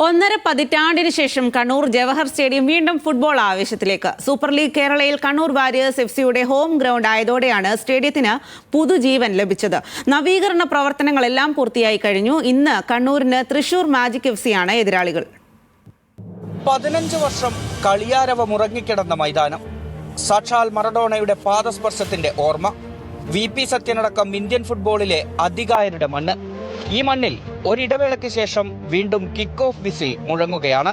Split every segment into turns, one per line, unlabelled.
1.5 പതിറ്റാണ്ടിന് ശേഷം കണ്ണൂർ ജവഹർ സ്റ്റേഡിയം വീണ്ടും football ആവേശത്തിലേക്ക്. Super league കേരളയിൽ കണ്ണൂർ വാരിയേഴ്സ് എഫ്സിയുടെ ഹോം ഗ്രൗണ്ട് ആയതോടെയാണ് സ്റ്റേഡിയത്തിന് പുതുജീവൻ ലഭിച്ചത്. നവീകരണ പ്രവർത്തനങ്ങളെല്ലാം പൂർത്തിയായി കഴിഞ്ഞു. ഇന്ന് കണ്ണൂരിന് തൃശൂർ മാജിക് എഫ്സിയാണ് എതിരാളികൾ.
15 വർഷം കളിയാരവം ഉറങ്ങിക്കിടന്ന മൈതാനം, സാക്ഷാൽ മറഡോണയുടെ പാദസ്പർശത്തിന്റെ ഓർമ്മ, VP സത്യനടക്കം ഇന്ത്യൻ ഫുട്ബോളിലെ അധികായരുടെ മണ്ണ്. ഈ മണ്ണിൽ ഒരിടവേളയ്ക്ക് ശേഷം വീണ്ടും കിക്ക് ഓഫ് വിസിൽ മുഴങ്ങുകയാണ്.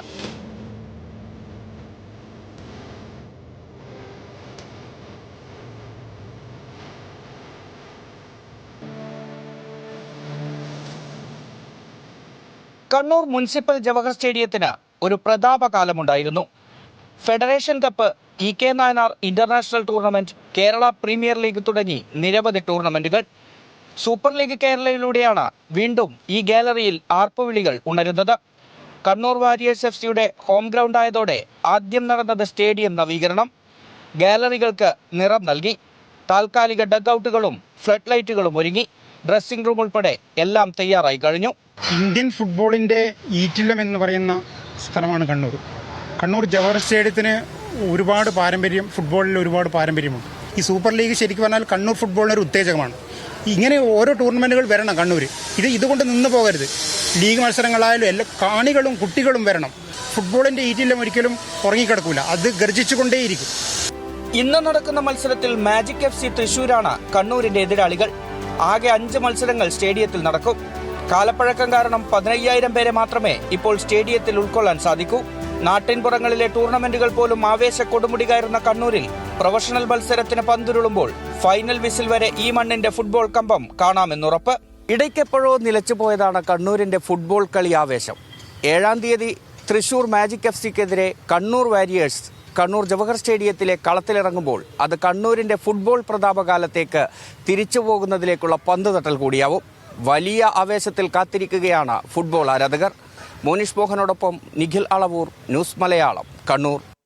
കണ്ണൂർ മുനിസിപ്പൽ ജവഹർ സ്റ്റേഡിയത്തിന് ഒരു പ്രതാപകാലമുണ്ടായിരുന്നു. Federation cup, EK Nayanar international tournament, Kerala premier league തുടങ്ങി നിരവധി ടൂർണമെന്റുകൾ. സൂപ്പർ ലീഗ് കേരളയിലൂടെയാണ് വീണ്ടും ഈ ഗാലറിയിൽ ആർപ്പുവിളികൾ ഉണരുന്നത്. കണ്ണൂർ വാരിയേഴ്സ് എഫ്സിയുടെ ഹോം ഗ്രൗണ്ട് ആയതോടെ ആദ്യം നടന്നത് സ്റ്റേഡിയം നവീകരണം. ഗാലറികൾക്ക് നിറം നൽകി, താൽക്കാലിക ഡഗ്ഔട്ടുകളും ഫ്ലഡ് ലൈറ്റുകളും ഒരുങ്ങി, ഡ്രസ്സിംഗ് റൂം ഉൾപ്പെടെ എല്ലാം തയ്യാറായി കഴിഞ്ഞു.
ഇന്ത്യൻ ഫുട്ബോളിൻ്റെ ഈറ്റില്ലം എന്ന് പറയുന്ന സ്ഥലമാണ് കണ്ണൂർ. കണ്ണൂർ ജവഹർ സ്റ്റേഡിയത്തിന് ഒരുപാട് പാരമ്പര്യം, ഫുട്ബോളിൽ ഒരുപാട് പാരമ്പര്യമുണ്ട്. ഈ സൂപ്പർ ലീഗ് ശരിക്കും പറഞ്ഞാൽ കണ്ണൂർ ഫുട്ബോളിനൊരു ഉത്തേജകമാണ്. ഇങ്ങനെ ഓരോ ടൂർണമെൻറ്റുകൾ വരണം കണ്ണൂർ. ഇതുകൊണ്ട് നിന്ന് പോകരുത്. ലീഗ് മത്സരങ്ങളായാലും എല്ലാ കാണികളും കുട്ടികളും വരണം. ഫുട്ബോളിൻ്റെ ഈറ്റില്ലം ഒരിക്കലും ഉറങ്ങിക്കിടക്കില്ല, അത് ഗർജിച്ചുകൊണ്ടേയിരിക്കും.
ഇന്ന് നടക്കുന്ന മത്സരത്തിൽ മാജിക് FC തൃശൂരാണ് കണ്ണൂരിന്റെ എതിരാളികൾ. ആകെ 5 മത്സരങ്ങൾ സ്റ്റേഡിയത്തിൽ നടക്കും. കാലപ്പഴക്കം കാരണം 15,000 പേരെ മാത്രമേ ഇപ്പോൾ സ്റ്റേഡിയത്തിൽ ഉൾക്കൊള്ളാൻ സാധിക്കൂ. നാട്ടിൻപുറങ്ങളിലെ ടൂർണമെന്റുകൾ പോലും ആവേശ കൊടുമുടി കയറുന്ന കണ്ണൂരിൽ പ്രൊഫഷണൽ മത്സരത്തിന് പന്തുരുളുമ്പോൾ ഫൈനൽ വിസിൽ വരെ ഈ മണ്ണിന്റെ ഫുട്ബോൾ കമ്പം കാണാമെന്നുറപ്പ്. ഇടയ്ക്കെപ്പോഴോ നിലച്ചുപോയതാണ് കണ്ണൂരിന്റെ ഫുട്ബോൾ കളി ആവേശം. 7-ാം തീയതി തൃശൂർ മാജിക് FCക്കെതിരെ കണ്ണൂർ വാരിയേഴ്സ് കണ്ണൂർ ജവഹർ സ്റ്റേഡിയത്തിലെ കളത്തിലിറങ്ങുമ്പോൾ അത് കണ്ണൂരിന്റെ ഫുട്ബോൾ പ്രതാപകാലത്തേക്ക് തിരിച്ചു പോകുന്നതിലേക്കുള്ള പന്തുതട്ടൽ കൂടിയാവും. വലിയ ആവേശത്തിൽ കാത്തിരിക്കുകയാണ് ഫുട്ബോൾ ആരാധകർ. മോനിഷ് മോഹനോടൊപ്പം നിഖിൽ അളവൂർ, ന്യൂസ് മലയാളം, കണ്ണൂർ.